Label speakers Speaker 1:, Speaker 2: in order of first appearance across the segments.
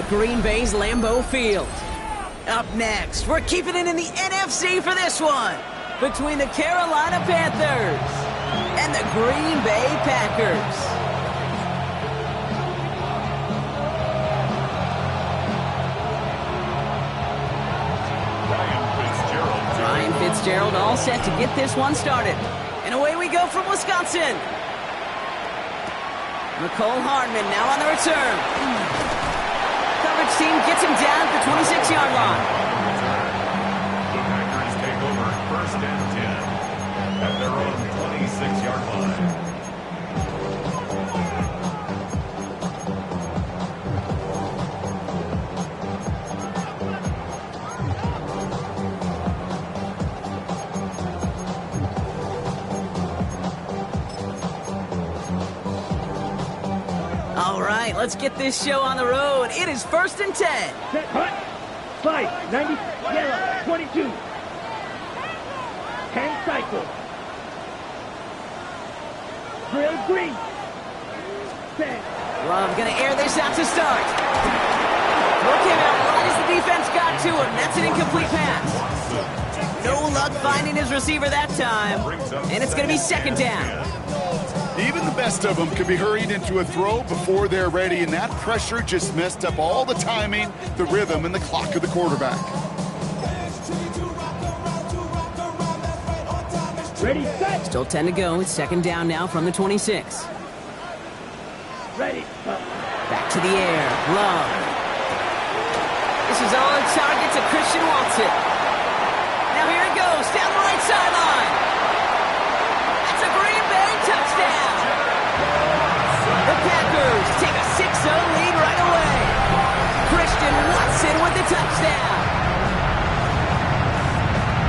Speaker 1: at Green Bay's Lambeau Field. Up next, we're keeping it in the NFC for this one, between the Carolina Panthers and the Green Bay Packers. Ryan Fitzgerald all set to get this one started. And away we go from Wisconsin. McCole Hardman now on the return. Coverage team gets him down at the 26-yard line.
Speaker 2: The Packers take over 1st and 10 at their own 26-yard line.
Speaker 1: All right, let's get this show on the road. It is 1st and 10.
Speaker 3: Set, hut, slide, 90, yellow, 22. 10 cycle. Drill green. Set.
Speaker 1: Love gonna air this out to start. Look him out right as the defense got to him. That's an incomplete pass. No luck finding his receiver that time. And it's gonna be 2nd down.
Speaker 4: Even the best of them could be hurried into a throw before they're ready, and that pressure just messed up all the timing, the rhythm, and the clock of the quarterback.
Speaker 3: Ready, set.
Speaker 1: Still 10 to go. It's 2nd down now from the 26.
Speaker 3: Ready,
Speaker 1: Back to the air. Love. This is on target to Christian Watson. Now here it goes down the right sideline. That's a Green Bay touchdown. The Packers take a 6-0 lead right away. Christian Watson with the touchdown.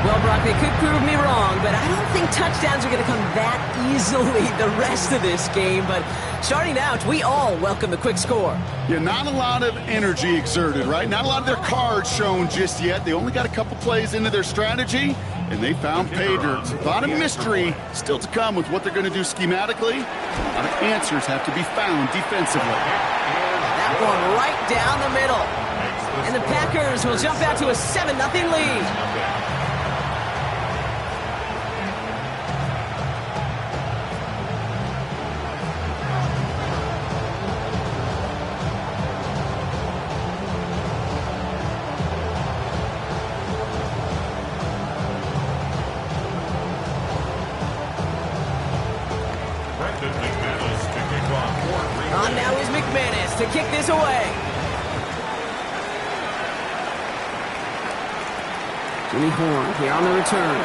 Speaker 1: Well, Brock, they could prove me wrong, but I don't think touchdowns are going to come that easily the rest of this game. But starting out, we all welcome the quick score.
Speaker 4: Yeah, not a lot of energy exerted, right? Not a lot of their cards shown just yet. They only got a couple plays into their strategy, and they found pay dirt. A lot of mystery still to come with what they're going to do schematically. A lot of answers have to be found defensively.
Speaker 1: That one right down the middle. And the Packers will jump out to a 7-0 lead. On now is McManus to kick this away. Jimmy Horn here on the return.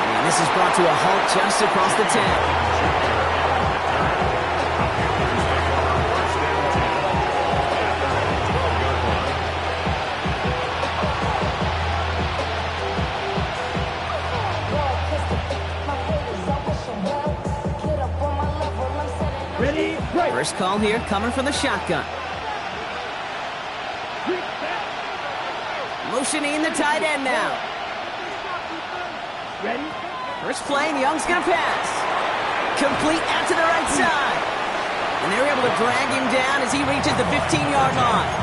Speaker 1: And this is brought to a halt just across the 10.
Speaker 3: ready, right.
Speaker 1: First call here coming from the shotgun. Motioning the tight end now.
Speaker 3: Ready?
Speaker 1: First play, and Young's going to pass. Complete out to the right side. And they're able to drag him down as he reaches the 15-yard line.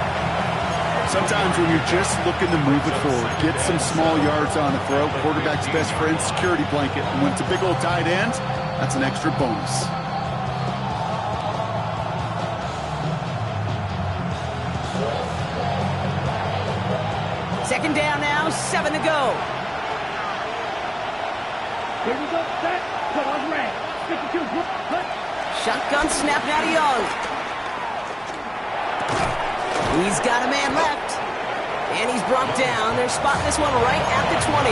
Speaker 4: Sometimes when you're just looking to move it forward, get some small yards on the throw, quarterback's best friend, security blanket. And when it's a big old tight end, that's an extra bonus.
Speaker 1: Second down now, 7 to go.
Speaker 3: Here we go, set, put on red. 52, cut.
Speaker 1: Shotgun snap now to Young. He's got a man left. And he's brought down. They're spotting this one right at the 20.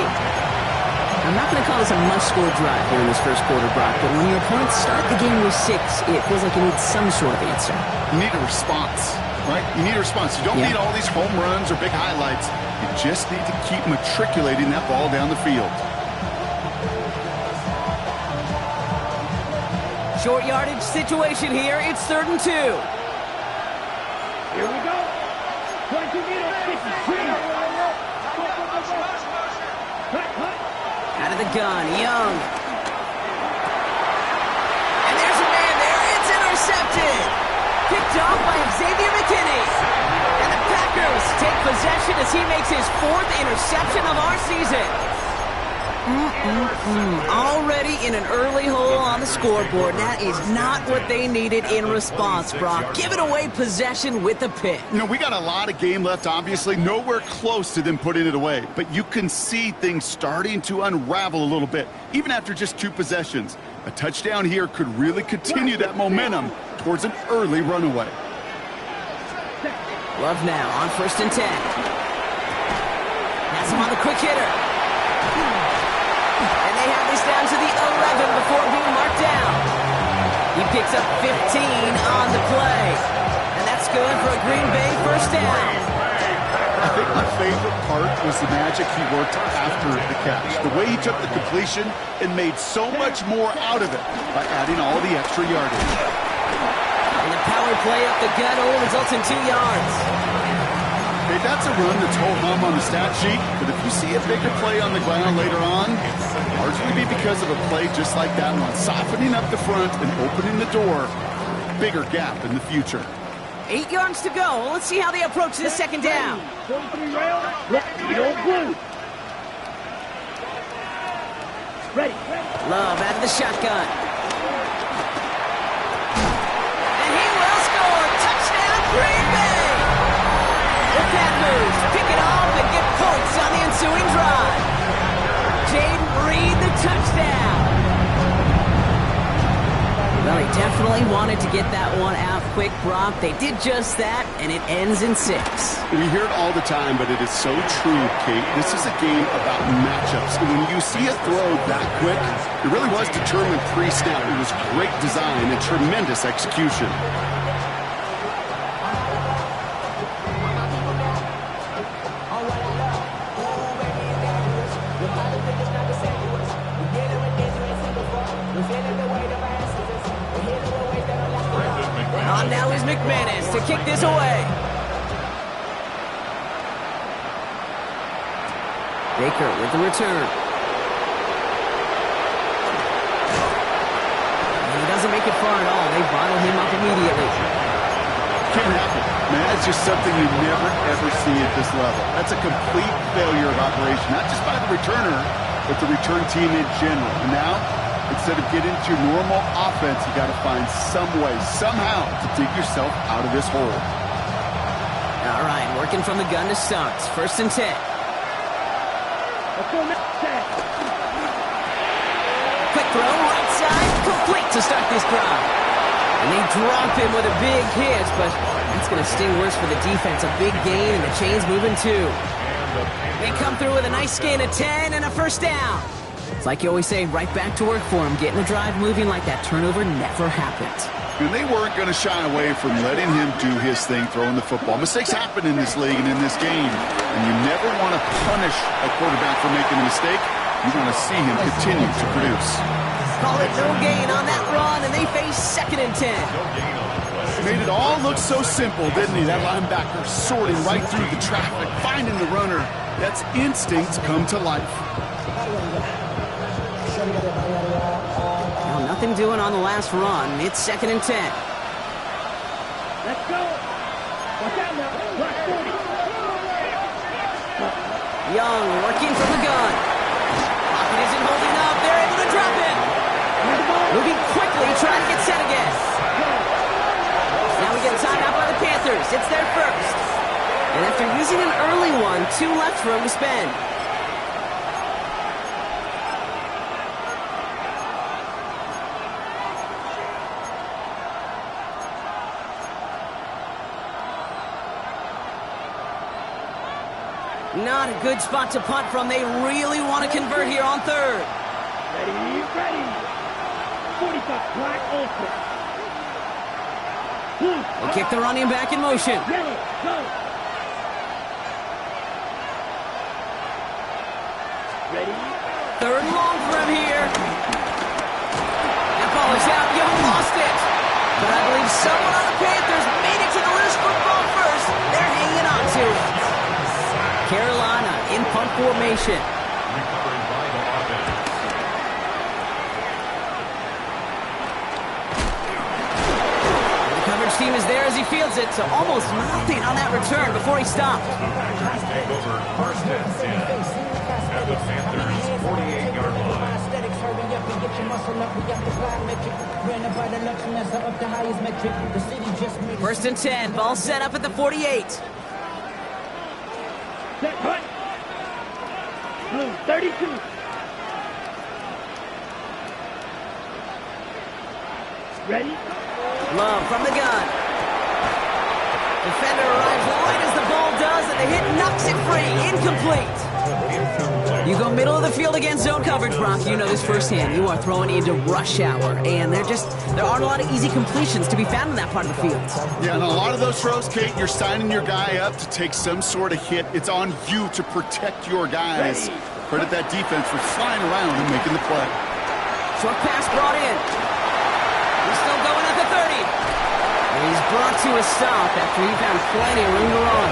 Speaker 1: I'm not going to call this a must-score drive here in this first quarter, Brock, but when your opponents start the game with 6, it feels like you need some sort of answer.
Speaker 4: You need a response, right? You need a response. You don't need all these home runs or big highlights. You just need to keep matriculating that ball down the field.
Speaker 1: Short yardage situation here. It's 3rd and 2.
Speaker 3: Here we go. 22 meters, 53. Cut.
Speaker 1: Out of the gun, Young. And there's a man there. It's intercepted. he makes his 4th interception of our season. Already in an early hole on the scoreboard. That is not what they needed in response, Brock. Giving away possession with a pick.
Speaker 4: You know, we got a lot of game left, obviously. Nowhere close to them putting it away. But you can see things starting to unravel a little bit, even after just 2 possessions. A touchdown here could really continue that momentum towards an early runaway.
Speaker 1: Love now on 1st and 10. That's him on the quick hitter. And they have this down to the 11 before being marked down. He picks up 15 on the play. And that's good for a Green Bay 1st down.
Speaker 4: I think my favorite part was the magic he worked after the catch. The way he took the completion and made so much more out of it by adding all the extra yardage.
Speaker 1: And the power play up the gut only results in 2 yards.
Speaker 4: Hey, that's a run that's ho-hum on the stat sheet, but if you see a bigger play on the ground later on, largely be because of a play just like that one, softening up the front and opening the door, bigger gap in the future.
Speaker 1: 8 yards to go. Let's see how they approach this 2nd down.
Speaker 3: 43 rail, blue. Ready.
Speaker 1: Love out of the shotgun. And he will score. Touchdown, Green Bay. The Panthers pick it off and get points on the ensuing drive. Jaden Reed, the touchdown. Well, he definitely wanted to get that one out quick, Brock. They did just that, and it ends in 6.
Speaker 4: We hear it all the time, but it is so true, Kate. This is a game about matchups. And when you see a throw that quick, it really was determined pre-snap. It was great design and tremendous execution.
Speaker 1: On now is McManus to kick this away. Baker with the return. And he doesn't make it far at all. They bottle him up immediately.
Speaker 4: Can't happen. Man, that's just something you never, ever see at this level. That's a complete failure of operation, not just by the returner, but the return team in general. And now, instead of getting to your normal offense, you got to find some way, somehow, to dig yourself out of this hole.
Speaker 1: All right, working from the gun to start. 1st and 10.
Speaker 3: Let's go next.
Speaker 1: Quick throw, right side, complete to start this drive. And they drop him with a big hit, but that's going to sting worse for the defense. A big gain, and the chain's moving too. They come through with a nice gain of 10 and a 1st down. It's like you always say, right back to work for him, getting the drive moving like that turnover never happened.
Speaker 4: And they weren't going to shy away from letting him do his thing, throwing the football. Mistakes happen in this league and in this game, and you never want to punish a quarterback for making a mistake. You want to see him continue to produce.
Speaker 1: Call it no gain on that run, and they face 2nd and 10.
Speaker 4: Made it all look so simple, didn't he? That linebacker sorting right through the traffic, finding the runner. That's instincts come to life.
Speaker 1: Well, nothing doing on the last run. It's 2nd and 10.
Speaker 3: Let's go. Watch out now. Block 40.
Speaker 1: Young working from the gun. Pocket isn't holding up. They're able to drop it. Moving quickly, trying to get set again. Now we get a timeout by the Panthers. It's their 1st. And after using an early one, 2 left for him to spend. Not a good spot to punt from. They really want to convert here on 3rd.
Speaker 3: Ready. 45, black ultra. Blue.
Speaker 1: They kick the running back in motion.
Speaker 3: Yellow, go. Ready.
Speaker 1: 3rd and long for him here. That ball is out. Young lost it. But I believe someone on the Panthers made it to the loose football first. They're hanging on to it. Carolina in punt formation.
Speaker 2: Recovered by the offense.
Speaker 1: The coverage Special team is there as he fields it, so almost nothing on that return before he stopped.
Speaker 2: Packers take over first and 10 at the Panthers' 48-yard line.
Speaker 1: First and 10, ball set up at the 48.
Speaker 3: Set, cut. Blue, 32. Ready?
Speaker 1: Love from the gun. Defender arrives right as the ball does, and the hit knocks it free. Incomplete. You go middle of the field against zone coverage, Brock. You know this firsthand. You are throwing into rush hour, and there aren't a lot of easy completions to be found in that part of the field.
Speaker 4: Yeah, and a lot of those throws, Kate, you're signing your guy up to take some sort of hit. It's on you to protect your guys. Credit that defense for flying around and making the play.
Speaker 1: Short pass brought in. He's still going at the 30. And he's brought to a stop after he found plenty of room to run.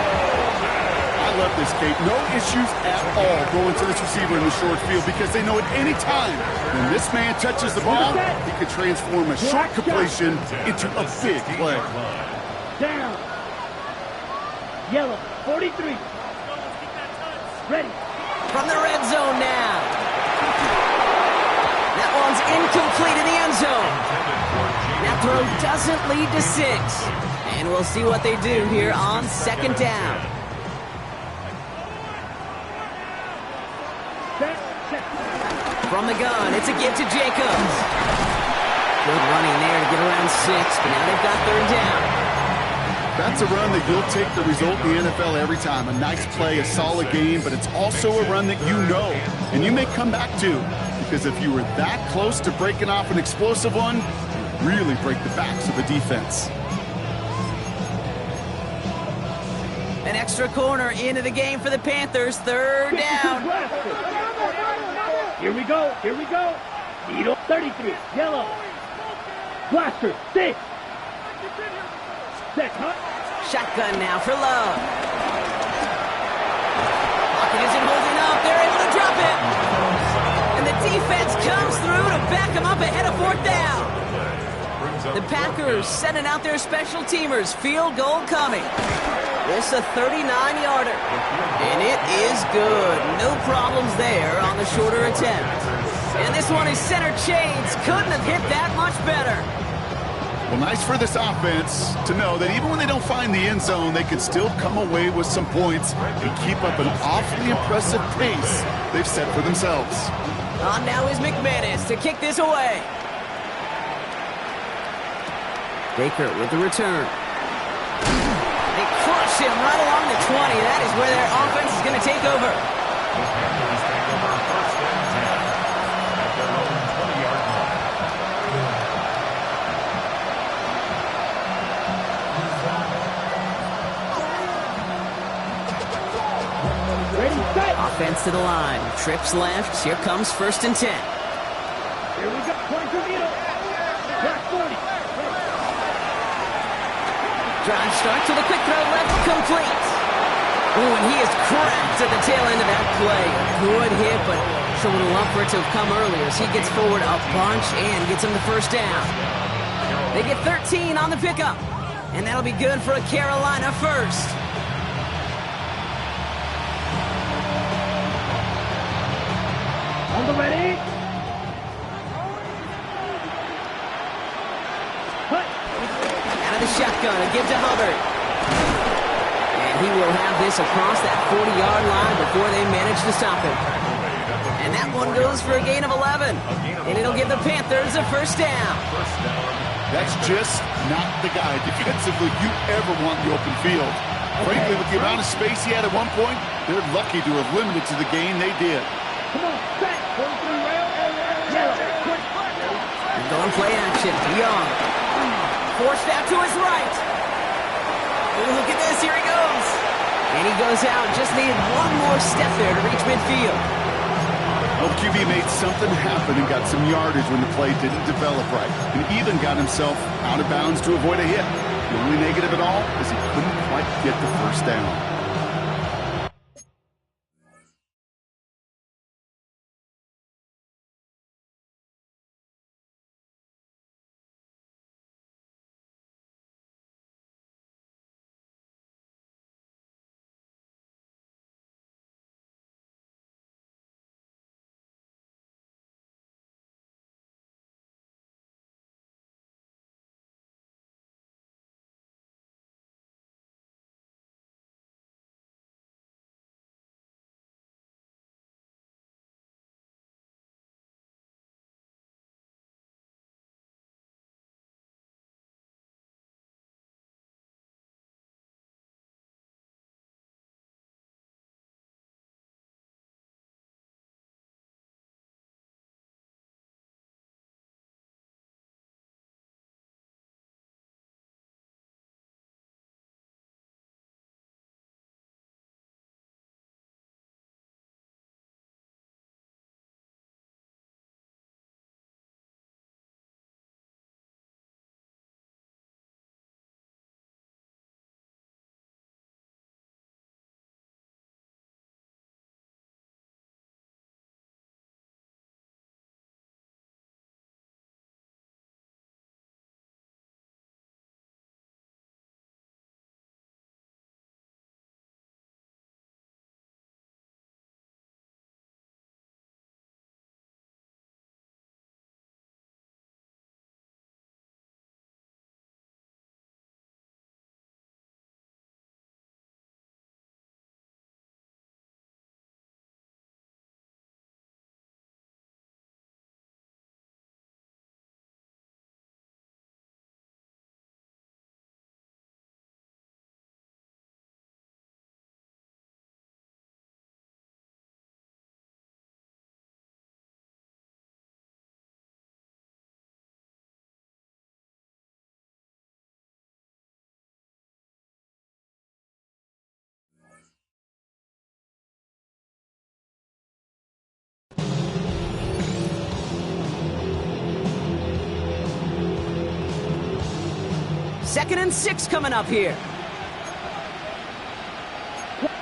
Speaker 4: I love this, Kate. No issues at all going to this receiver in the short field because they know at any time when this man touches the ball, he can transform a short completion into a big play.
Speaker 3: Down. Yellow, 43. Ready.
Speaker 1: From the red zone now. That one's incomplete in the end zone. That throw doesn't lead to 6. And we'll see what they do here on second down. From the gun, it's a give to Jacobs. Good running there to get around 6, but now they've got third down.
Speaker 4: That's a run that you'll take the result in the NFL every time. A nice play, a solid game, but it's also a run that you know, and you may come back to, because if you were that close to breaking off an explosive one, you really break the backs of the defense.
Speaker 1: An extra corner into the game for the Panthers. Third down.
Speaker 3: Here we go. Here we go. Needle 33. Yellow. Blaster 6. Set, huh?
Speaker 1: Shotgun now for Love. Pocket isn't holding up. They're able to drop it. And the defense comes through to back him up ahead of fourth down. The Packers sending out their special teamers. Field goal coming. This a 39-yarder. And it is good. No problems there on the shorter attempt. And this one is center chains. Couldn't have hit that much better.
Speaker 4: Well, nice for this offense to know that even when they don't find the end zone, they can still come away with some points and keep up an awfully impressive pace they've set for themselves.
Speaker 1: On now is McManus to kick this away. Baker with the return. They crush him right along the 20. That is where their offense is going to take over.
Speaker 2: The Panthers take over first and 10 at their own 20-yard line.
Speaker 3: Ready, set.
Speaker 1: Offense to the line. Trips left. Here comes first and 10.
Speaker 3: Here we go. Point to needle. Black 40.
Speaker 1: Drive start to the quick throw left, complete. Ooh, and he is cracked at the tail end of that play. Good hit, but should have loved for it to have come earlier as he gets forward a bunch and gets him the first down. They get 13 on the pickup, and that'll be good for a Carolina first.
Speaker 3: On the ready. Cut.
Speaker 1: Out of the shotgun, a give to Hubbard. And he will have this across that 40-yard line before they manage to stop him. And that one goes for a gain of 11. And it'll give the Panthers a first down.
Speaker 4: That's just not the guy defensively you ever want in the open field. Frankly, with the amount of space he had at one point, they're lucky to have limited to the gain they did.
Speaker 3: Come on, set. 43 rail. Yellow. Quick.
Speaker 1: And going play action. Young. Forced out to his right. Ooh, look at this. Here he goes. And he goes out. Just needed one more step there to reach midfield.
Speaker 4: Well, the QB made something happen and got some yardage when the play didn't develop right, and even got himself out of bounds to avoid a hit. The only negative at all is he couldn't quite get the first down.
Speaker 1: 2nd and 6 coming up here.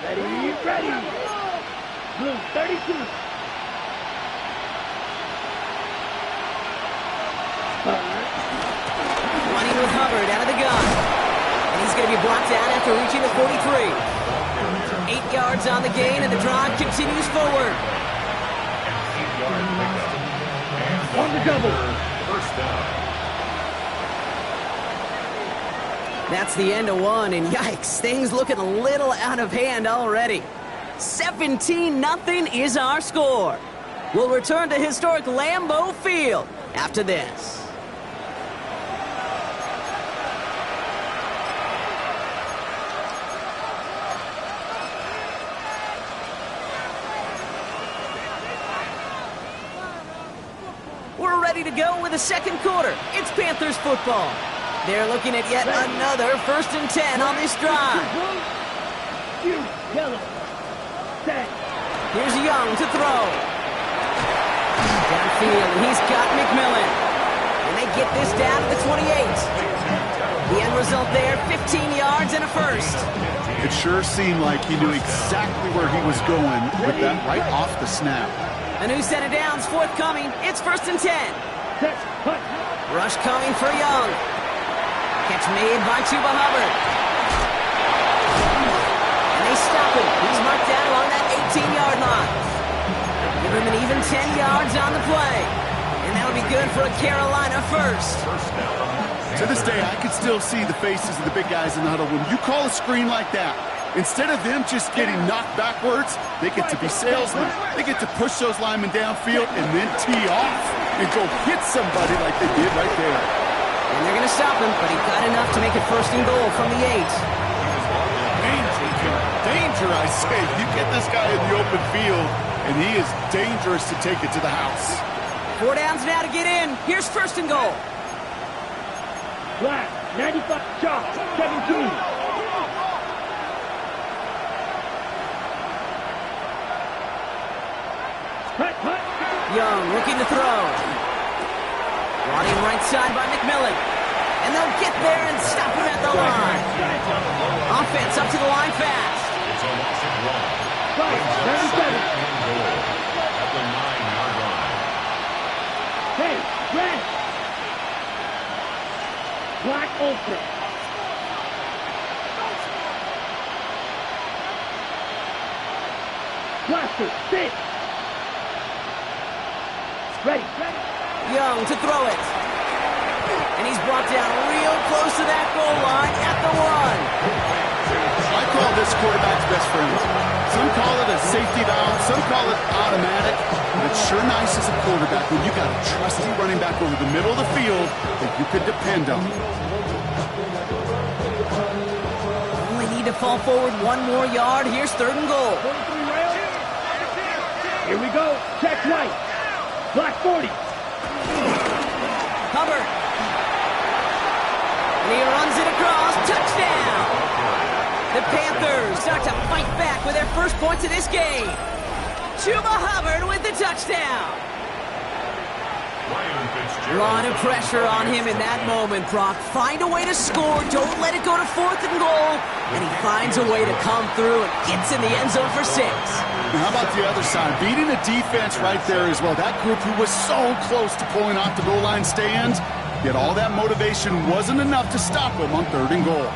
Speaker 3: Ready, ready. Blue 32.
Speaker 1: Running with Hubbard out of the gun. And he's going to be brought down after reaching the 43. 8 yards on the gain, and the drive continues forward.
Speaker 2: 8-yard pickup.
Speaker 3: On the double.
Speaker 2: First down.
Speaker 1: That's the end of one, and yikes, things looking a little out of hand already. 17-0 is our score. We'll return to historic Lambeau Field after this. We're ready to go with the second quarter. It's Panthers football. They're looking at yet another 1st and 10 on this drive.
Speaker 3: Yellow. Set.
Speaker 1: Here's Young to throw. Downfield, he's got McMillan. And they get this down to the 28. The end result there, 15 yards and a first.
Speaker 4: It sure seemed like he knew exactly where he was going with that right off the snap.
Speaker 1: A new set of downs forthcoming. It's 1st and 10.
Speaker 3: Set. Punt.
Speaker 1: Rush coming for Young. Catch made by Chuba Hubbard. And they stop him. He's marked down along that 18-yard line. Give him an even 10 yards on the play. And that'll be good for a Carolina first.
Speaker 4: To this day, I can still see the faces of the big guys in the huddle. When you call a screen like that, instead of them just getting knocked backwards, they get to be salesmen. They get to push those linemen downfield and then tee off and go hit somebody like they did right there.
Speaker 1: And they're going to stop him, but he got enough to make it 1st and goal from the 8.
Speaker 4: Danger, I say. You get this guy in the open field, and he is dangerous to take it to the house.
Speaker 1: 4 downs now to get in. Here's 1st and goal.
Speaker 3: Black. 95. Shot. 17. Punt. Punt.
Speaker 1: Young looking to throw. Running right side by McMillan. And they'll get there and stop him at the line. Offense up to the line fast.
Speaker 2: It's a loss of 1.
Speaker 3: Right. 97.
Speaker 2: Goal at the 9-yard line.
Speaker 3: Hey, red. Black ultra. Blaster. Sit. Ready. Ready.
Speaker 1: Young to throw it. And he's brought down real close to that goal line at the 1.
Speaker 4: I call this quarterback's best friend. Some call it a safety valve, some call it automatic, but it's sure nice as a quarterback when you got a trusty running back over the middle of the field that you could depend on.
Speaker 1: Only need to fall forward 1 more yard. Here's 3rd and goal.
Speaker 3: 43 rail. Here we go. Check right. Black 40.
Speaker 1: Hubbard. And he runs it across. Touchdown! The Panthers start to fight back with their first points of this game. Chuba Hubbard with the touchdown. A lot of pressure on him in that moment, Brock. Find a way to score. Don't let it go to 4th and goal. And he finds a way to come through and gets in the end zone for 6.
Speaker 4: Now, how about the other side? Beating a defense right there as well. That group who was so close to pulling off the goal line stand, yet all that motivation wasn't enough to stop him on 3rd and goal.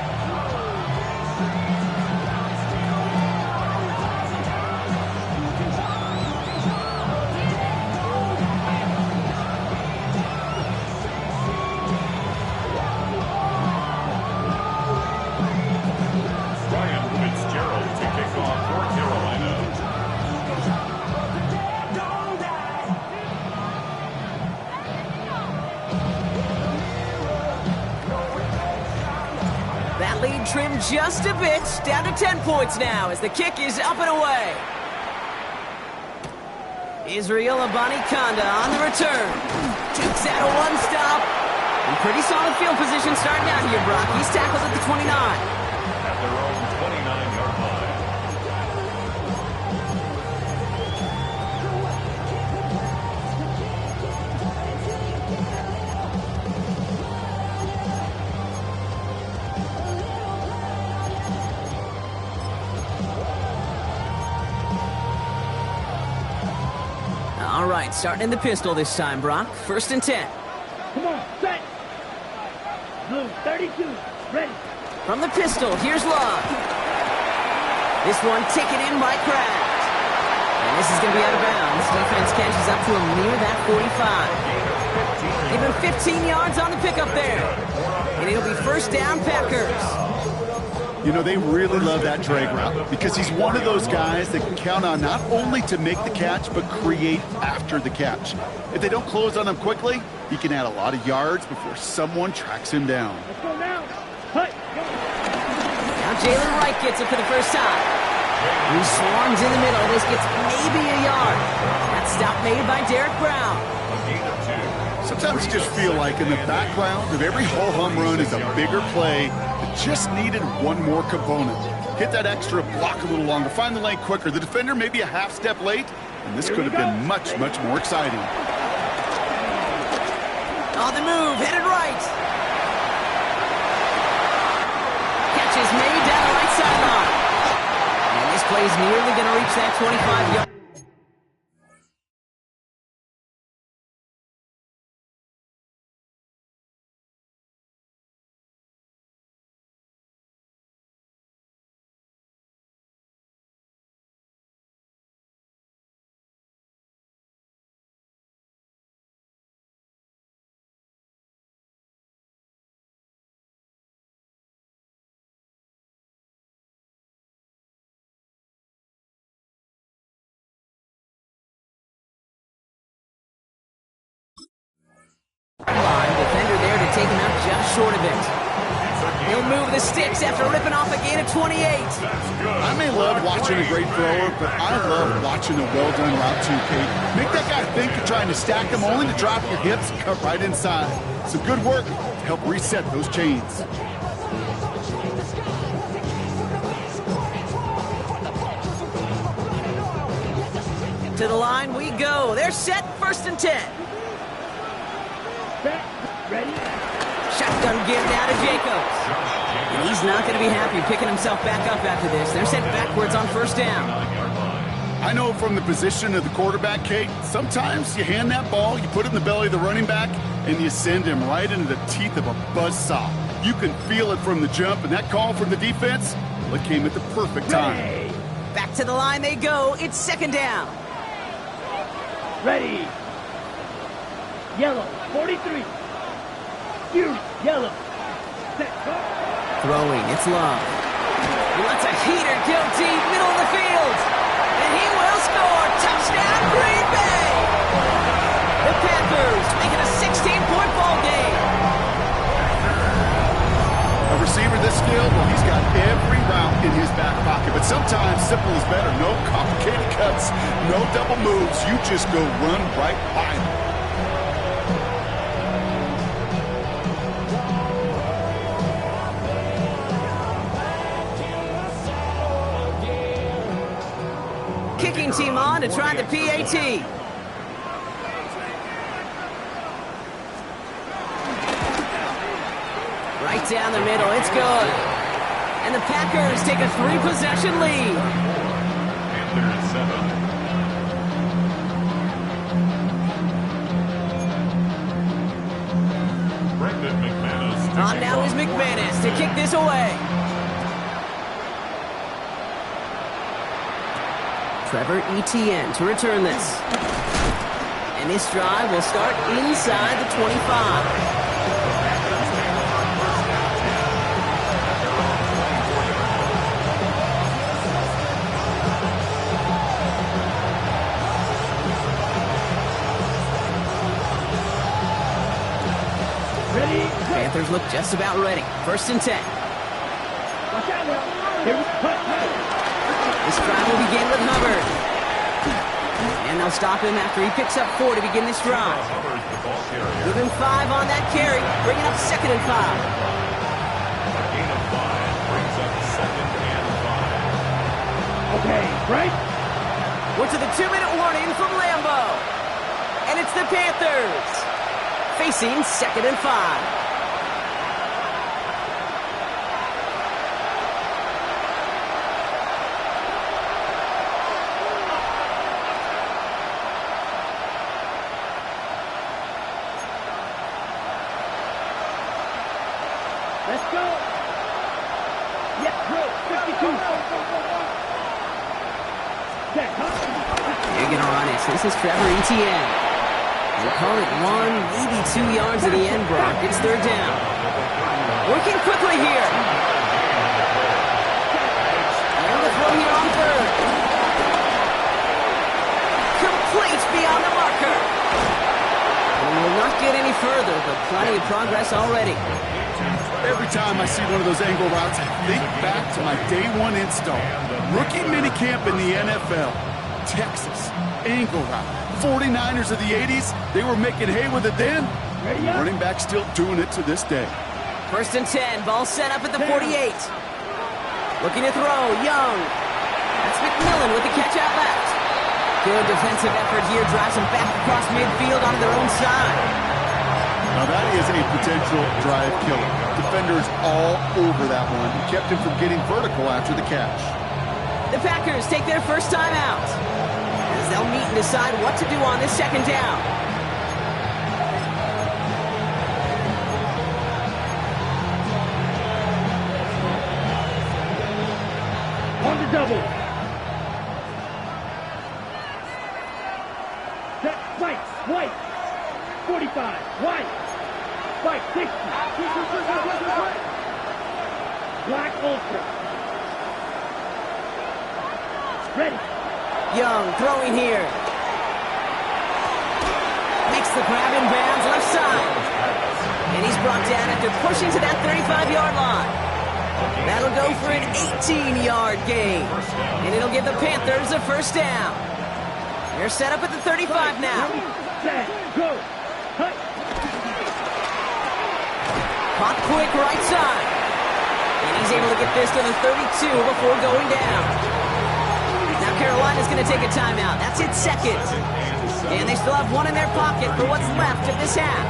Speaker 1: That lead trimmed just a bit, down to 10 points now as the kick is up and away. Israel Abanikanda on the return. Takes out a 1-stop. In pretty solid field position starting out here, Brock. He's tackled at the 29.
Speaker 2: At their own 29-yard line.
Speaker 1: right, starting in the pistol this time, Brock. 1st and 10.
Speaker 3: Come on, set. Blue, 32, ready.
Speaker 1: From the pistol, here's Love. This one taken in by Kraft. And this is going to be out of bounds. Defense catches up to him near that 45. Even 15 yards on the pickup there. And it'll be 1st down, Packers.
Speaker 4: You know, they really love that drag route because he's one of those guys that can count on not only to make the catch, but create after the catch. If they don't close on him quickly, he can add a lot of yards before someone tracks him down.
Speaker 3: Let's go now. Hut.
Speaker 1: Now Jalen Wright gets it for the first time. He swarms in the middle. This gets maybe a yard. That stop made by Derek Brown.
Speaker 4: Sometimes you just feel like in the background of every ho-hum run is a bigger play that just needed one more component. Hit that extra block a little longer, find the lane quicker. The defender may be a half step late, and this could have been much, much more exciting.
Speaker 1: On the move, headed right. Catch is made down the right sideline. And this play is nearly going to reach that 25-yard. Defender there to take him out just short of it. He'll move the sticks after ripping off a gain of 28.
Speaker 4: I may love watching a great thrower, but I love watching a well-done route too, Kate. Make that guy think you're trying to stack them only to drop your hips and cut right inside. Some good work to help reset those chains.
Speaker 1: To the line we go. They're set, 1st and 10.
Speaker 3: Ready?
Speaker 1: Shotgun give now to Jacobs. And he's not going to be happy picking himself back up after this. They're sent backwards on 1st down.
Speaker 4: I know from the position of the quarterback, Kate, sometimes you hand that ball, you put it in the belly of the running back, and you send him right into the teeth of a buzzsaw. You can feel it from the jump, and that call from the defense, well, it came at the perfect time.
Speaker 3: Ready.
Speaker 1: Back to the line they go. It's 2nd down.
Speaker 3: Ready. Yellow, 43. Huge, yellow. Set, go.
Speaker 1: Throwing, it's Love. He lets a heater go deep, middle of the field. And he will score. Touchdown, Green Bay. The Panthers making a 16-point ball game.
Speaker 4: A receiver this skilled, well, he's got every route in his back pocket, but sometimes simple is better. No complicated cuts, no double moves. You just go run right by him.
Speaker 1: Kicking team on to try the PAT. Right down the middle, it's good. And the Packers take a 3-possession lead.
Speaker 2: Panthers 7. Brendan McManus.
Speaker 1: On now is McManus to kick this away. Trevor Etienne to return this. And this drive will start inside the 25.
Speaker 3: Ready.
Speaker 1: Panthers look just about ready. 1st and 10.
Speaker 3: Watch out now. Here we go.
Speaker 1: This drive will begin with Hubbard. And they'll stop him after he picks up 4 to begin this drive. Give him 5 on that carry, bringing up 2nd and 5.
Speaker 2: A gain of 5 brings up 2nd and 5.
Speaker 3: Okay, right?
Speaker 1: We're to the 2-minute warning from Lambeau. And it's the Panthers facing 2nd and 5. They're going to run it. This is Trevor Etienne. We'll call it 1, maybe 2 yards at the end, Brock. It's third down. Working quickly here. And the throw here on third. Complete beyond the marker. And will not get any further, but plenty of progress already.
Speaker 4: Every time I see one of those angle routes, I think back to my day one install. Rookie minicamp in the NFL. Texas, angle route. 49ers of the 80s, they were making hay with it then. Running back still doing it to this day.
Speaker 1: First and 10, ball set up at the 48. Looking to throw, Young. That's McMillan with the catch out left. Good defensive effort here, drives them back across midfield onto their own side.
Speaker 4: Now that is a potential drive killer. Defenders all over that one. Kept him from getting vertical after the catch.
Speaker 1: The Packers take their first time out, as they'll meet and decide what to do on this second down.
Speaker 3: On the double. Set, Spike, White. 45, White. Spike, 60. Black Ultra. Ready.
Speaker 1: Young throwing here. Makes the grab in bounds left side. And he's brought down after pushing to that 35-yard line. That'll go for an 18-yard gain. And it'll give the Panthers a first down. They're set up at the 35 now.
Speaker 3: Set, go. Hut.
Speaker 1: Caught quick right side. And he's able to get this to the 32 before going down. Now Carolina's going to take a timeout. That's its second. And they still have one in their pocket for what's left of this half.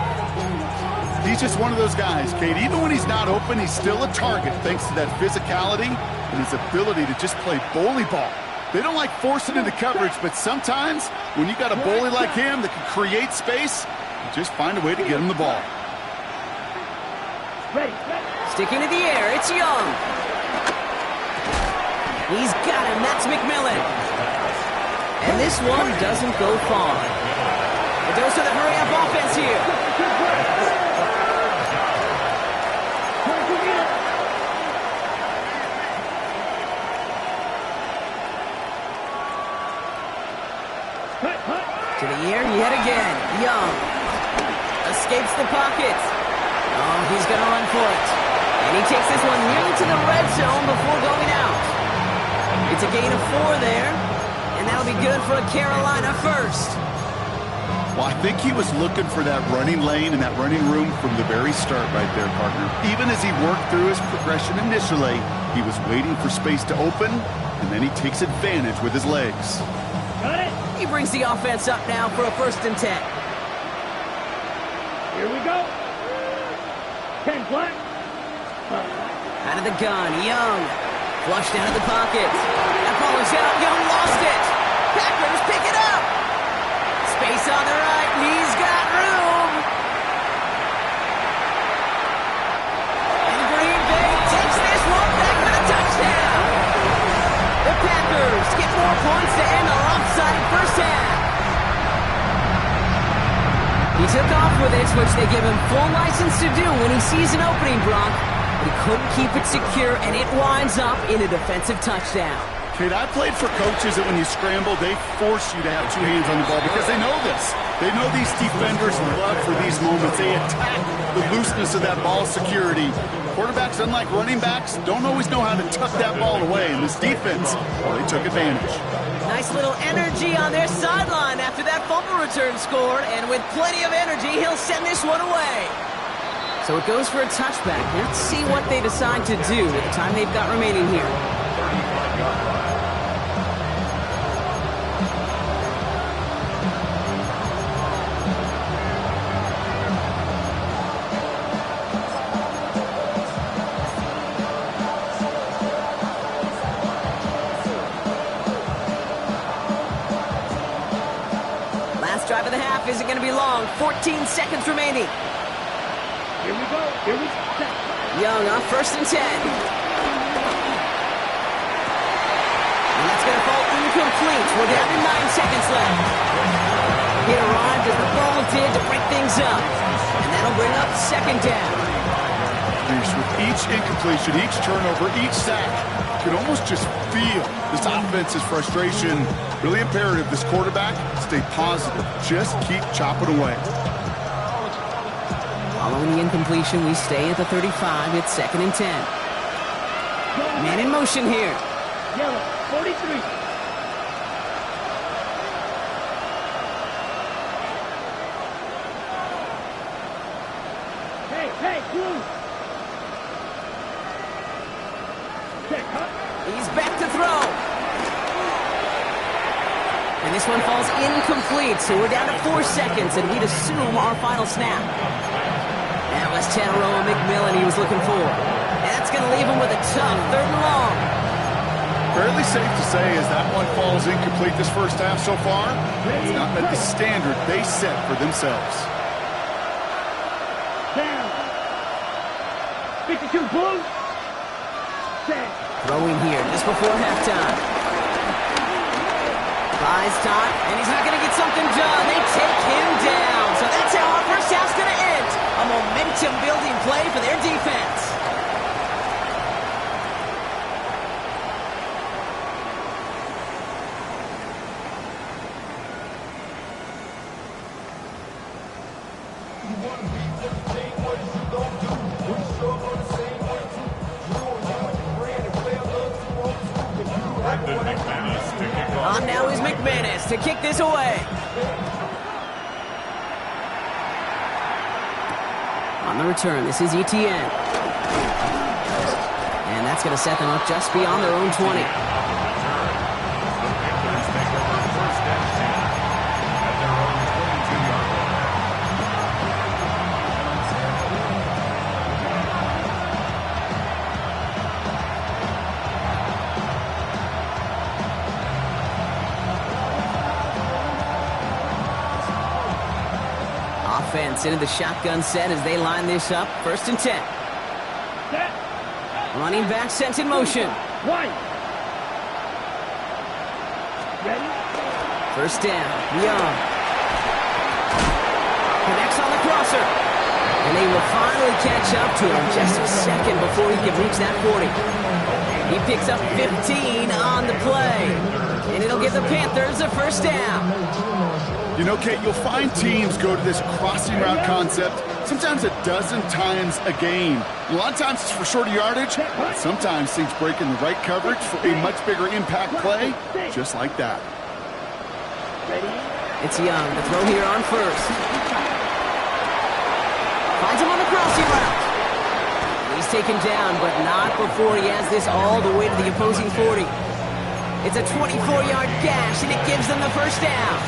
Speaker 4: He's just one of those guys, Kate. Even when he's not open, he's still a target thanks to that physicality and his ability to just play bully ball. They don't like forcing into coverage, but sometimes when you got a bully like him that can create space, you just find a way to get him the ball.
Speaker 3: Ready.
Speaker 1: Sticking to the air, it's Young. He's got him. That's McMillan. And this one doesn't go far. The dose of the hurry-up offense here. To the air yet again. Young escapes the pocket. Oh, he's going to run for it. And he takes this one nearly to the red zone before going out. It's a gain of 4 there, and that'll be good for a Carolina first.
Speaker 4: Well, I think he was looking for that running lane and that running room from the very start right there, partner. Even as he worked through his progression initially, he was waiting for space to open, and then he takes advantage with his legs.
Speaker 3: Got it.
Speaker 1: He brings the offense up now for a first and 10.
Speaker 3: Here we go. 10 black.
Speaker 1: Out of the gun, Young. Flushed down in the pocket. That ball is out. Young lost it. Packers pick it up. Space on the right. He's got room. And Green Bay takes this one back for the touchdown. The Packers get more points to end a lopsided first half. He took off with it, which they give him full license to do when he sees an opening, Brock. He couldn't keep it secure, and it winds up in a defensive touchdown.
Speaker 4: Kate, I played for coaches that when you scramble, they force you to have 2 hands on the ball because they know this. They know these defenders love for these moments. They attack the looseness of that ball security. Quarterbacks, unlike running backs, don't always know how to tuck that ball away. And this defense, well, they took advantage.
Speaker 1: Nice little energy on their sideline after that fumble return scored, and with plenty of energy, he'll send this one away. So it goes for a touchback. Let's see what they decide to do with the time they've got remaining here. Last drive of the half isn't going to be long. 14 seconds remaining.
Speaker 3: Here we go. Here we go.
Speaker 1: Young on first and 10. We're down to 9 seconds left. It arrived as the ball did to break things up. And that'll bring up second down.
Speaker 4: With each incompletion, each turnover, each sack, you can almost just feel this offense's frustration. Really imperative, this quarterback, stay positive. Just keep chopping away.
Speaker 1: Following the incompletion, we stay at the 35. It's 2nd and 10. Man in motion here.
Speaker 3: Yellow, 43. Hey, blue.
Speaker 1: He's back to throw. And this one falls incomplete, so we're down to 4 seconds, and we'd assume our final snap. That was Tanaroa McMillan he was looking for. That's going to leave him with a tough 3rd and long.
Speaker 4: Fairly safe to say as that one falls incomplete this first half so far, it's not met the standard they set for themselves.
Speaker 3: Down. 52 blue. Set.
Speaker 1: Throwing here just before halftime. Buys time, and he's not going to get something done. They take him down. So that's how our first half's going to end. A momentum-building play for their defense. On now is McManus to kick this away. On the return, this is Etienne. And that's going to set them up just beyond their own 20. Offense into the shotgun set as they line this up. 1st and 10. Running back sent in motion.
Speaker 3: One. Ready?
Speaker 1: 1st down. Young. Connects on the crosser. And they will finally catch up to him just a second before he can reach that 40. He picks up 15 on the play. And it'll give the Panthers a 1st down.
Speaker 4: You know, Kate, you'll find teams go to this crossing route concept sometimes a dozen times a game. A lot of times it's for shorter yardage, but sometimes things break in the right coverage for a much bigger impact play, just like that.
Speaker 1: It's Young to throw here on 1st. Finds him on the crossing route. He's taken down, but not before he has this all the way to the opposing 40. It's a 24-yard gash, and it gives them the 1st down.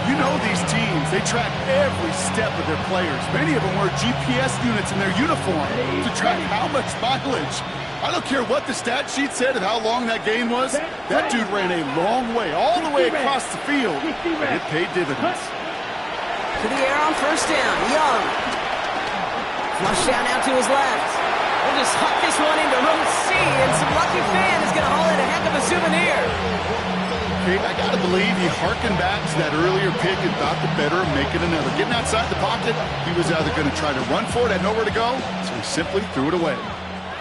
Speaker 4: You know these teams, they track every step of their players. Many of them wear GPS units in their uniform to track how much mileage. I don't care what the stat sheet said and how long that gain was. That dude ran a long way, all the way across the field, and it paid dividends.
Speaker 1: To the air on 1st down, Young. Flush down out to his left. We'll just huck this one into row C, and some lucky fan is going to haul in a heck of a souvenir.
Speaker 4: I got to believe he harkened back to that earlier pick and thought the better of making another. Getting outside the pocket, he was either going to try to run for it, had nowhere to go, so he simply threw it away.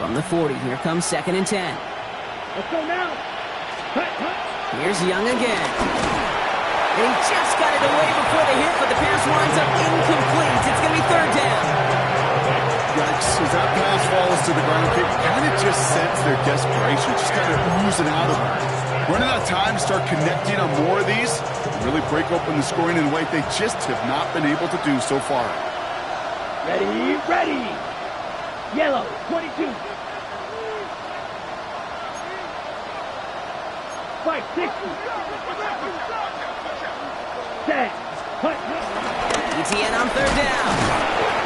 Speaker 1: From the 40, here comes 2nd and 10.
Speaker 3: Let's go now.
Speaker 1: Here's Young again. And he just got it away before the hit, but the pass winds up incomplete. It's going to be 3rd down.
Speaker 4: Yikes, as that pass falls to the ground, you kind of just sense their desperation, just kind of oozing out of them. Running out of time to start connecting on more of these and really break open the scoring in a way they just have not been able to do so far.
Speaker 3: Ready, ready. Yellow, 22. 560. Set.
Speaker 1: Etienne on 3rd down.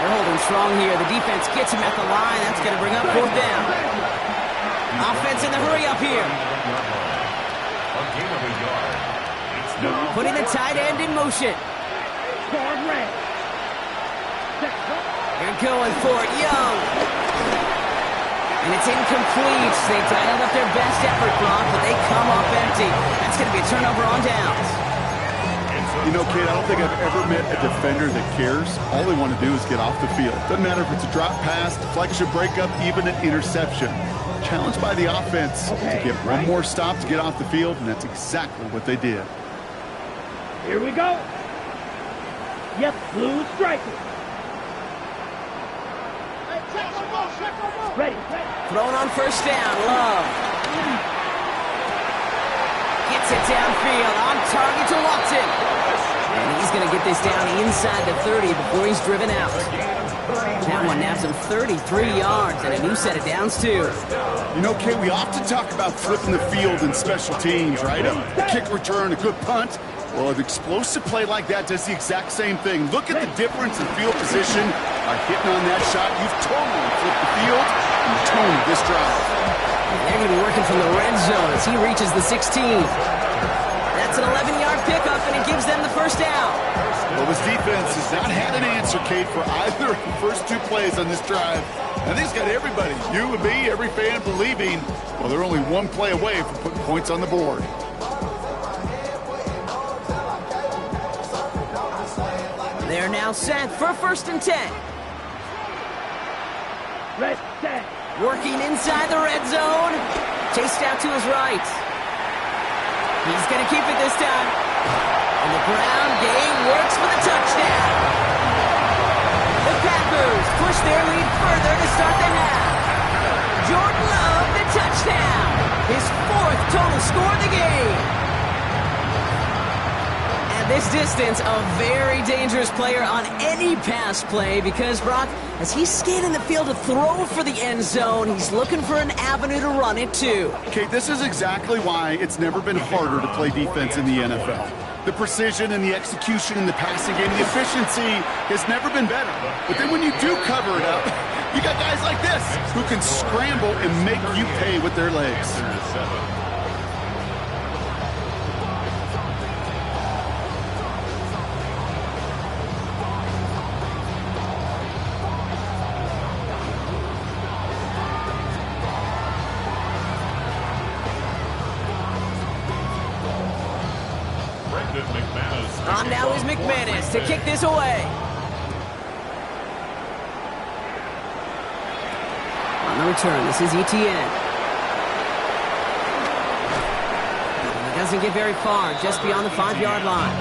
Speaker 1: They're holding strong here. The defense gets him at the line. That's going to bring up 4th down. Offense in the hurry up here. Putting the tight end in motion. They're going for it. Young. And it's incomplete. They dialed up their best effort, Brock, but they come up empty. That's going to be a turnover on downs.
Speaker 4: You know, Kate, I don't think I've ever met a defender that cares. All they want to do is get off the field. Doesn't matter if it's a drop pass, deflection, breakup, even an interception. Challenged by the offense to get one more stop to get off the field, and that's exactly what they did.
Speaker 3: Here we go. Yep, blue striker. Ready.
Speaker 1: Thrown on first down, Love. Gets it downfield, on target to Watson. And he's going to get this down inside the 30 before he's driven out. That one nabs him 33 yards and a new set of downs, too.
Speaker 4: You know, Kate, we often talk about flipping the field in special teams, right? A kick return, a good punt. Well, an explosive play like that does the exact same thing. Look at the difference in field position. By hitting on that shot, you've totally flipped the field and toned this drive.
Speaker 1: They're going to be working from the red zone as he reaches the 16. That's an 11-yard pickup, and it gives them the first down.
Speaker 4: Well, this defense has not had an answer, Kate, for either of the first two plays on this drive. I think it's got everybody, you and me, every fan believing, well, they're only one play away from putting points on the board.
Speaker 1: They're now set for 1st and 10.
Speaker 3: Red, set.
Speaker 1: Working inside the red zone. Chased out to his right. He's going to keep it this time. And the ground game works for the touchdown. The Packers push their lead further to start the half. Jordan Love, the touchdown. His 4th total score of the game. This distance, a very dangerous player on any pass play because, Brock, as he's scanning the field to throw for the end zone, he's looking for an avenue to run it too.
Speaker 4: Kate, this is exactly why it's never been harder to play defense in the NFL. The precision and the execution in the passing game, the efficiency has never been better. But then when you do cover it up, you got guys like this who can scramble and make you pay with their legs.
Speaker 1: On now is McManus to kick this away. On the return, this is Etienne. He doesn't get very far, just beyond the 5-yard line.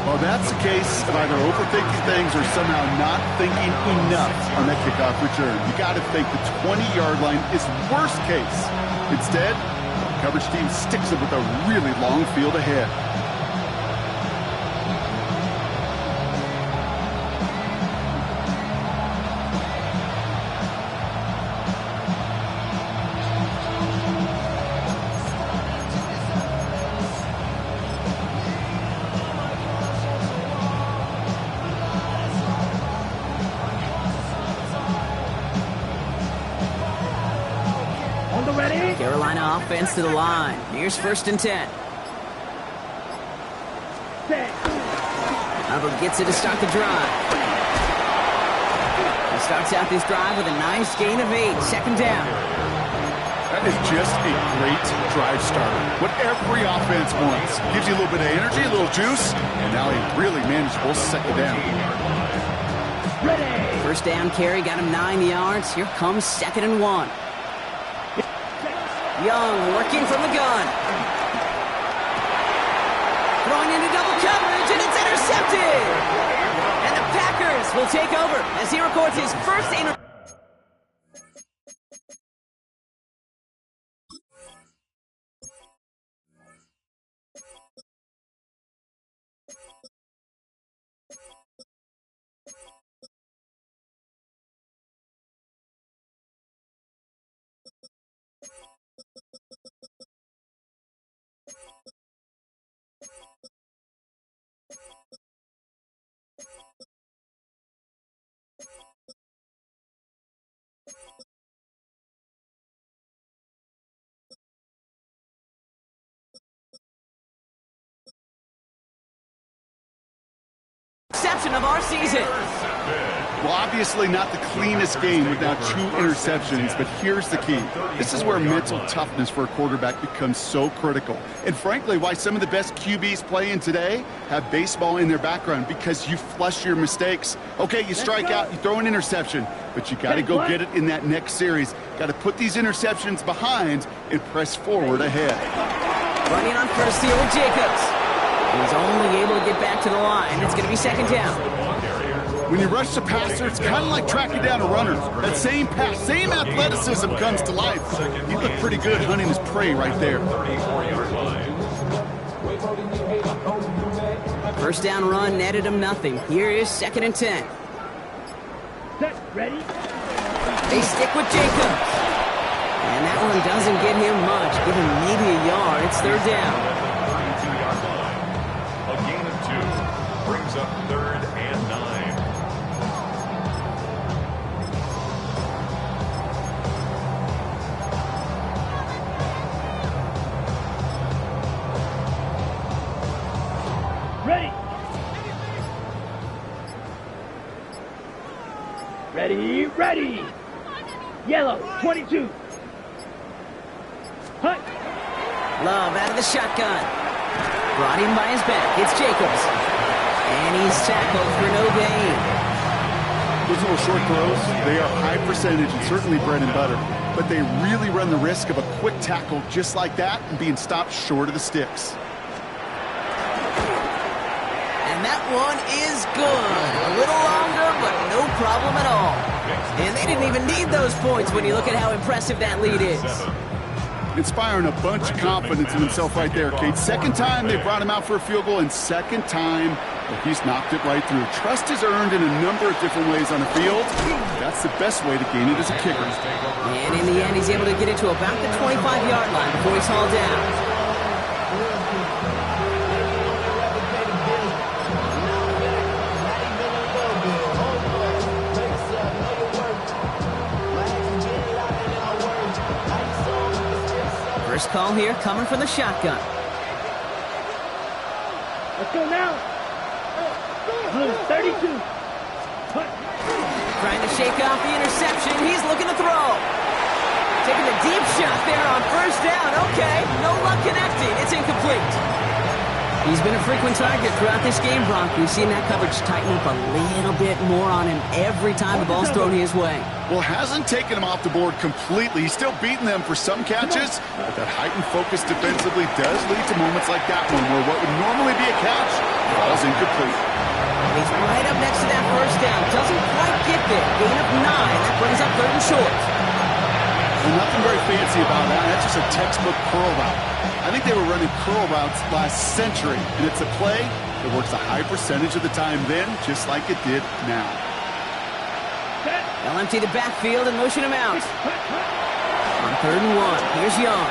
Speaker 4: Well, that's a case of either overthinking things or somehow not thinking enough on that kickoff return. You got to think the 20-yard line is worst case. Instead, the coverage team sticks it with a really long field ahead.
Speaker 1: Carolina offense to the line. Here's 1st and 10. Hubbard gets it to start the drive. He starts out this drive with a nice gain of 8. 2nd down.
Speaker 4: That is just a great drive starter. What every offense wants. Gives you a little bit of energy, a little juice, and now a really manageable 2nd down.
Speaker 3: Ready.
Speaker 1: 1st down carry got him 9 yards. Here comes 2nd and 1. Young working from the gun. Throwing into double coverage, and it's intercepted. And the Packers will take over as he records his first interception. Of our season.
Speaker 4: Well, obviously not the cleanest game without 2 interceptions, but here's the key. This is where mental toughness for a quarterback becomes so critical. And frankly, why some of the best QBs playing today have baseball in their background, because you flush your mistakes. Okay, you strike out, you throw an interception, but you got to go get it in that next series. Got to put these interceptions behind and press forward ahead.
Speaker 1: Running on first here with Jacobs. He's only able to get back to the line. It's going to be second down.
Speaker 4: When you rush the passer, it's kind of like tracking down a runner. That same pass, same athleticism comes to life. He looked pretty good hunting his prey right there.
Speaker 1: First down run netted him nothing. Here is 2nd and 10.
Speaker 3: Set, ready?
Speaker 1: They stick with Jacobs. And that one doesn't get him much. Give him maybe a yard. It's 3rd down.
Speaker 2: 32-yard line. A gain of 2 brings up 3rd and 9.
Speaker 3: Ready. Ready, ready. Yellow, 22. Hut.
Speaker 1: Love out of the shotgun. Brought in by his back. It's Jacobs. And he's tackled for no gain.
Speaker 4: Those little short throws, they are high percentage and certainly bread and butter, but they really run the risk of a quick tackle just like that and being stopped short of the sticks.
Speaker 1: And that one is good. A little longer, but no problem at all. And they didn't even need those points when you look at how impressive that lead is.
Speaker 4: Inspiring a bunch of confidence in himself right there, Kate. 2nd time they brought him out for a field goal, and 2nd time he's knocked it right through. Trust is earned in a number of different ways on the field. That's the best way to gain it as a kicker.
Speaker 1: And in the end, he's able to get it to about the 25-yard line before he's hauled down. First call here coming from the shotgun.
Speaker 3: Let's go now. Blue, 32. Hut.
Speaker 1: Trying to shake off the interception. He's looking to throw. Taking the deep shot there on 1st down. Okay, no luck connecting. It's incomplete. He's been a frequent target throughout this game, Brock. We've seen that coverage tighten up a little bit more on him every time the ball's thrown his way.
Speaker 4: Well, hasn't taken him off the board completely. He's still beating them for some catches, but that heightened focus defensively does lead to moments like that one where what would normally be a catch falls incomplete.
Speaker 1: He's right up next to that 1st down. Doesn't quite get there. Gain of 9. That brings up 3rd and short.
Speaker 4: Well, nothing very fancy about that. That's just a textbook curl route. I think they were running curl routes last century, and it's a play that works a high percentage of the time then, just like it did now.
Speaker 1: They'll empty the backfield and motion him out. On 3rd and 1, here's Young.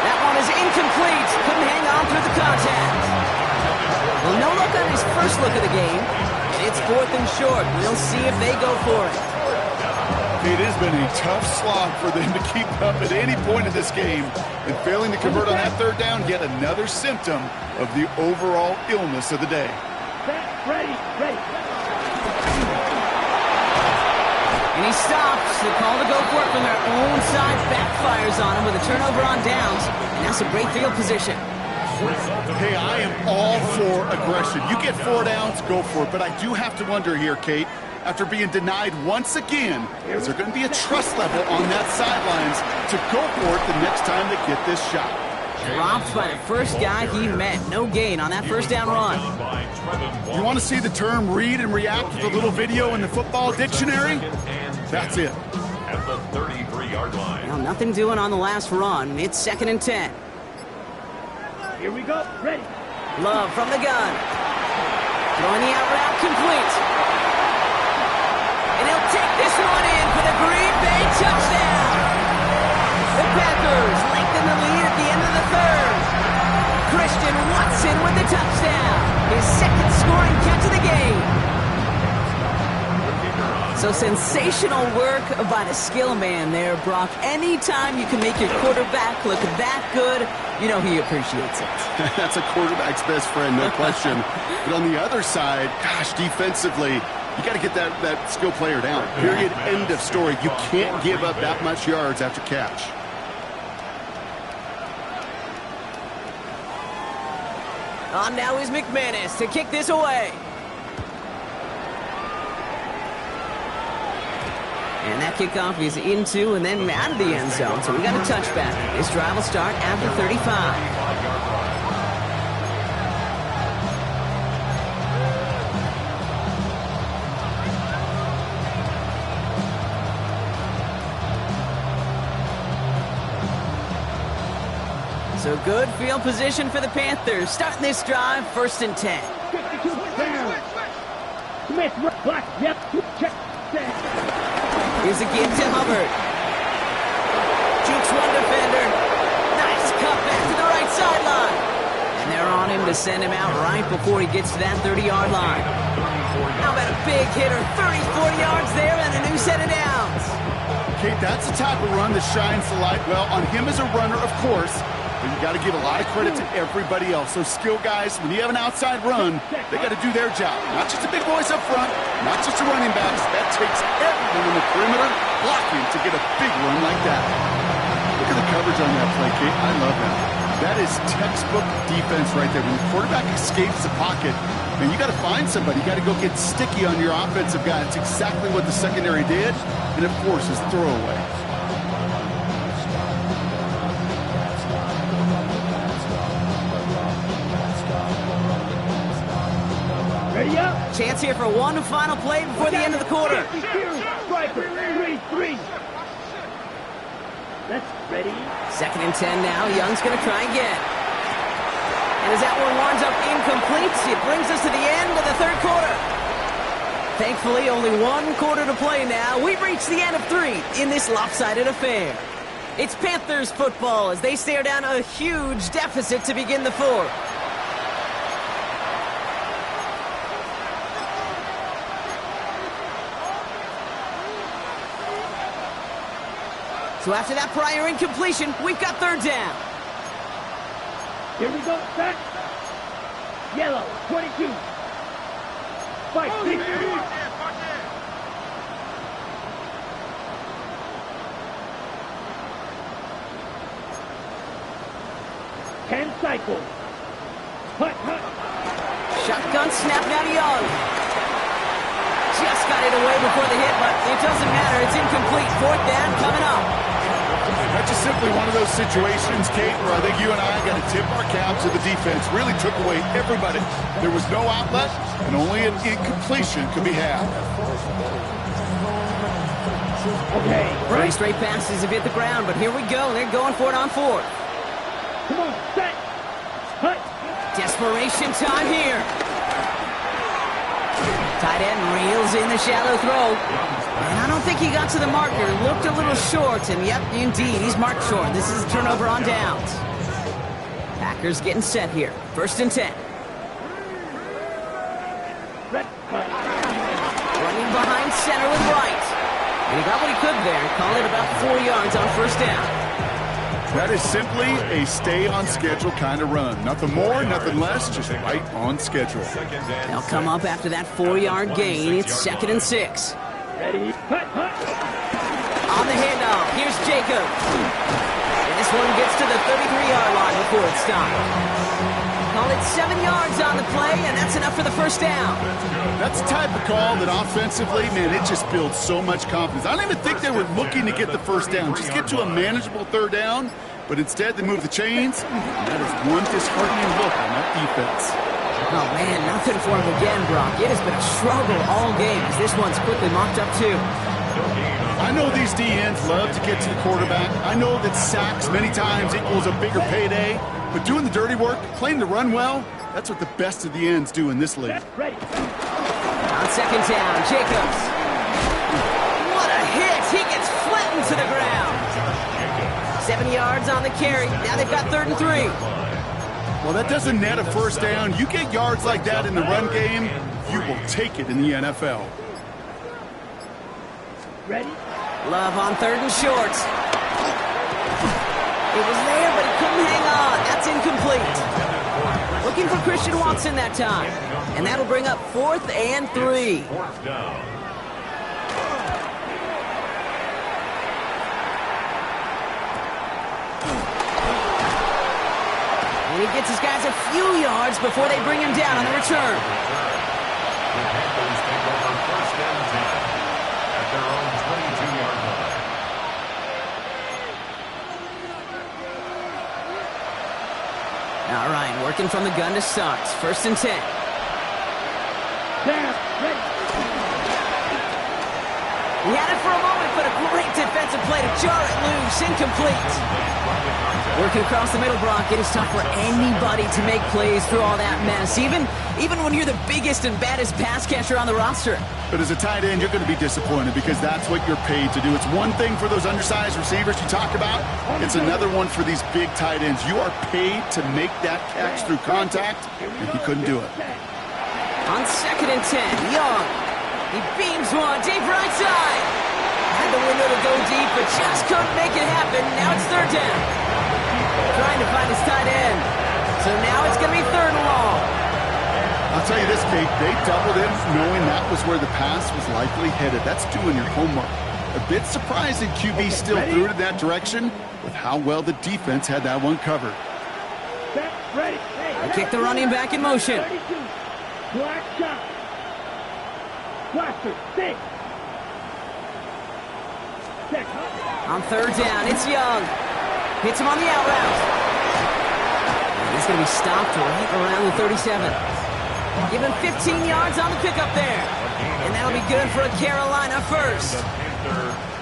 Speaker 1: That one is incomplete. Couldn't hang on through the contact. Well, no look on his first look of the game. And it's 4th and short. We'll see if they go for it.
Speaker 4: It has been a tough slog for them to keep up at any point in this game. And failing to convert on that 3rd down, yet another symptom of the overall illness of the day.
Speaker 3: Ready, ready.
Speaker 1: And he stops. The call to go for it from their own side backfires on him with a turnover on downs. And that's a great field position.
Speaker 4: Hey, I am all for aggression. You get 4 downs, go for it. But I do have to wonder here, Kate, after being denied once again, is there going to be a trust level on that sidelines to go for it the next time they get this shot?
Speaker 1: Dropped by the first guy he met. No gain on that 1st down run.
Speaker 4: You want to see the term read and react with a little video in the football dictionary? That's it.
Speaker 2: At the 33-yard line.
Speaker 1: Well, nothing doing on the last run. It's 2nd and 10.
Speaker 3: Here we go. Ready.
Speaker 1: Love from the gun. Throwing the out route complete. And he'll take this one in for the Green Bay touchdown. The Packers lengthen the lead at the end of the 3rd. Christian Watson with the touchdown. His 2nd scoring catch of the game. So sensational work by the skill man there, Brock. Anytime you can make your quarterback look that good, you know he appreciates it.
Speaker 4: That's a quarterback's best friend, no question. But on the other side, gosh, defensively, you got to get that skill player down. Period. End of story. You can't give up that much yards after catch.
Speaker 1: On now is McManus to kick this away. And that kickoff is into and then out of the end zone. So we got a touchback. This drive will start after 35. So good field position for the Panthers. Starting this drive, 1st and 10.
Speaker 3: Smith, block, yep, check.
Speaker 1: Here's a give to Hubbard. Jukes one defender. Nice cut back to the right sideline. And they're on him to send him out right before he gets to that 30-yard line. How about a big hitter? 30, 40 yards there and a new set of downs.
Speaker 4: Kate, that's the type of run that shines the light well on him as a runner, of course. But you got to give a lot of credit to everybody else. Those skill guys, when you have an outside run, they got to do their job. Not just a big boys up front, not just the running backs. That takes everyone in the perimeter blocking to get a big run like that. Look at the coverage on that play, Kate. I love that. That is textbook defense right there. When the quarterback escapes the pocket, man, you got to find somebody. You got to go get sticky on your offensive guy. It's exactly what the secondary did, and of course, his throwaway.
Speaker 3: Ready up.
Speaker 1: Chance here for one final play before the end of the quarter.
Speaker 3: Striker, 3-3. That's ready.
Speaker 1: 2nd and 10 now. Young's going to try again. And as that one winds up incomplete, it brings us to the end of the 3rd quarter. Thankfully, only 1 quarter to play now. We've reached the end of 3 in this lopsided affair. It's Panthers football as they stare down a huge deficit to begin the 4th. So after that prior incompletion, we've got 3rd down.
Speaker 3: Here we go, set. Yellow, 22. Fight, 6. 10 cycles. Hut.
Speaker 1: Shotgun snap now to Young. Just got it away before the hit, but it doesn't matter. It's incomplete. 4th down coming up.
Speaker 4: That's just simply one of those situations, Kate, where I think you and I got to tip our cap to the defense. Really took away everybody. There was no outlet, and only an incompletion could be had.
Speaker 3: Okay,
Speaker 1: 3 straight passes have hit the ground, but here we go. They're going for it on 4th.
Speaker 3: come on, set. Hut.
Speaker 1: Desperation time here. Tight end reels in the shallow throw. And I don't think he got to the marker. Looked a little short, and yep, indeed, he's marked short. This is a turnover on downs. Packers getting set here. 1st and 10. Running behind center with right. And he got what he could there. Call it about 4 yards on 1st down.
Speaker 4: That is simply a stay-on-schedule kind of run. Nothing more, nothing less, just right on schedule.
Speaker 1: They'll come up after that 4-yard gain. It's 2nd and 6.
Speaker 3: Ready, hut.
Speaker 1: On the handoff, here's Jacob. And this one gets to the 33-yard line before it's stopped. Call it 7 yards on the play, and that's enough for the 1st down.
Speaker 4: That's the type of call that offensively, man, it just builds so much confidence. I don't even think they were looking to get the 1st down. Just get to a manageable 3rd down, but instead they move the chains. And that is one disheartening look on that defense.
Speaker 1: Oh, man, nothing for him again, Brock. It has been a struggle all game as this one's quickly mocked up, too.
Speaker 4: I know these DNs love to get to the quarterback. I know that sacks many times equals a bigger payday. But doing the dirty work, playing the run well, that's what the best of the ends do in this league.
Speaker 3: Ready.
Speaker 1: On 2nd down, Jacobs. What a hit! He gets flattened to the ground. 7 yards on the carry. Now they've got 3rd and 3.
Speaker 4: Well, that doesn't net a 1st down. You get yards like that in the run game, you will take it in the NFL.
Speaker 3: Ready?
Speaker 1: Love on 3rd and short. It was there, but he couldn't hang on. That's incomplete. Looking for Christian Watson that time. And that'll bring up 4th and 3.
Speaker 2: Fourth down.
Speaker 1: And he gets his guys a few yards before they bring him down on the return.
Speaker 2: The Panthers take over 1st and 10 at their own 22-yard line.
Speaker 1: All right, working from the gun to start. 1st and 10.
Speaker 3: Snap. Ready.
Speaker 1: He had it for a moment, but a great defensive play to jar it loose. Incomplete. Working across the middle, Brock, it is tough for anybody to make plays through all that mess, even when you're the biggest and baddest pass catcher on the roster.
Speaker 4: But as a tight end, you're going to be disappointed because that's what you're paid to do. It's one thing for those undersized receivers you talk about. It's another one for these big tight ends. You are paid to make that catch through contact, and he couldn't do it.
Speaker 1: On 2nd and 10, Young. He beams one, deep right side. Had the window to go deep, but just couldn't make it happen. Now it's 3rd down. Trying to find his tight end. So now it's going to be 3rd and long.
Speaker 4: I'll tell you this, Kate, they doubled him knowing that was where the pass was likely headed. That's doing your homework. A bit surprising QB still threw it in that direction with how well the defense had that one covered.
Speaker 3: Set. Ready.
Speaker 1: They kick the running back in motion.
Speaker 3: 32. Black shot. Blaster. 6. Check.
Speaker 1: On 3rd down, it's Young. Hits him on the out route. And he's going to be stopped right around the 37. Give him 15 yards on the pickup there. And that'll be good for a Carolina first.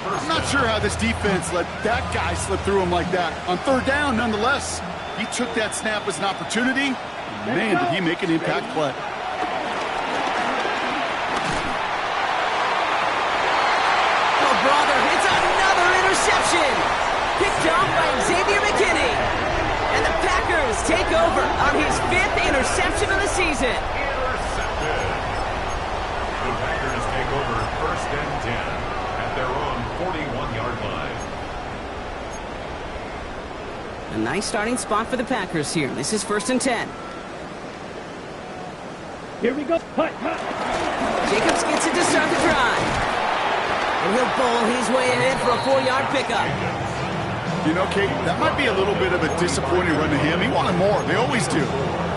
Speaker 4: I'm not sure how this defense let that guy slip through him like that. On 3rd down, nonetheless, he took that snap as an opportunity. And man, did he make an impact play.
Speaker 1: Oh, brother, it's another interception. Picked off by Xavier McKinney. And the Packers take over on his 5th interception of the season.
Speaker 2: Intercepted. The Packers take over 1st and 10 at their own 41-yard line.
Speaker 1: A nice starting spot for the Packers here. This is 1st and 10.
Speaker 3: Here we go. Hut, hut.
Speaker 1: Jacobs gets it to start the drive. And he'll bowl his way ahead for a 4-yard pickup.
Speaker 4: You know, Kate, that might be a little bit of a disappointing run to him. He wanted more. They always do.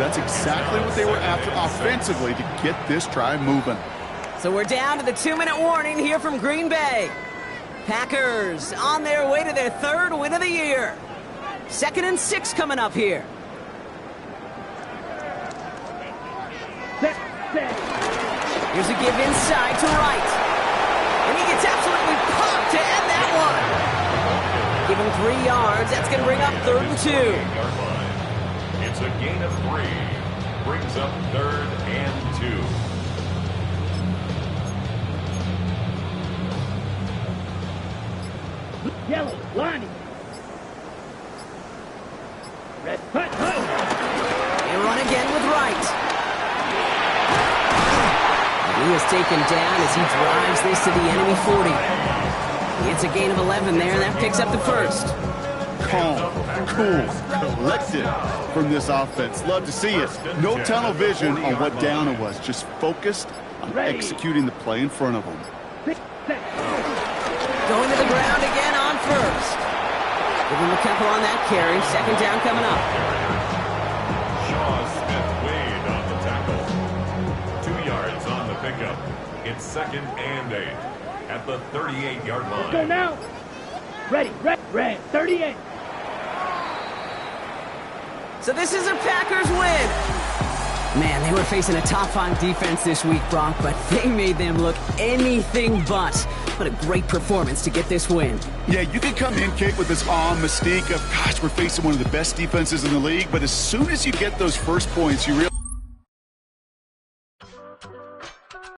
Speaker 4: That's exactly what they were after offensively to get this drive moving.
Speaker 1: So we're down to the 2-minute warning here from Green Bay. Packers on their way to their 3rd win of the year. 2nd and 6 coming up here.
Speaker 3: Set. Set.
Speaker 1: Here's a give inside to right. And he gets absolutely popped to end that one. Give him 3 yards. That's going to bring up 3rd and 2.
Speaker 2: Yard line. It's a gain of 3. Brings up 3rd and 2.
Speaker 3: Yellow. Lonnie. Red. Hut, hut.
Speaker 1: They run again with right. And he is taken down as he drives this to the enemy 40. It's a gain of 11 there, and that picks up the 1st.
Speaker 4: Calm, cool, collected from this offense. Love to see it. No tunnel vision on what down it was. Just focused on executing the play in front of them.
Speaker 1: Going to the ground again on 1st. Give him a couple on that carry. 2nd down coming up.
Speaker 2: Shaw Smith-Wade on the tackle. 2 yards on the pickup. It's 2nd and 8 at the 38-yard line.
Speaker 3: Go now. Ready. Red. Red. 38.
Speaker 1: So this is a Packers win. Man, they were facing a top-5 defense this week, Brock, but they made them look anything but. What a great performance to get this win.
Speaker 4: Yeah, you can come in, Kate, with this awe mystique of, gosh, we're facing one of the best defenses in the league, but as soon as you get those first points, you realize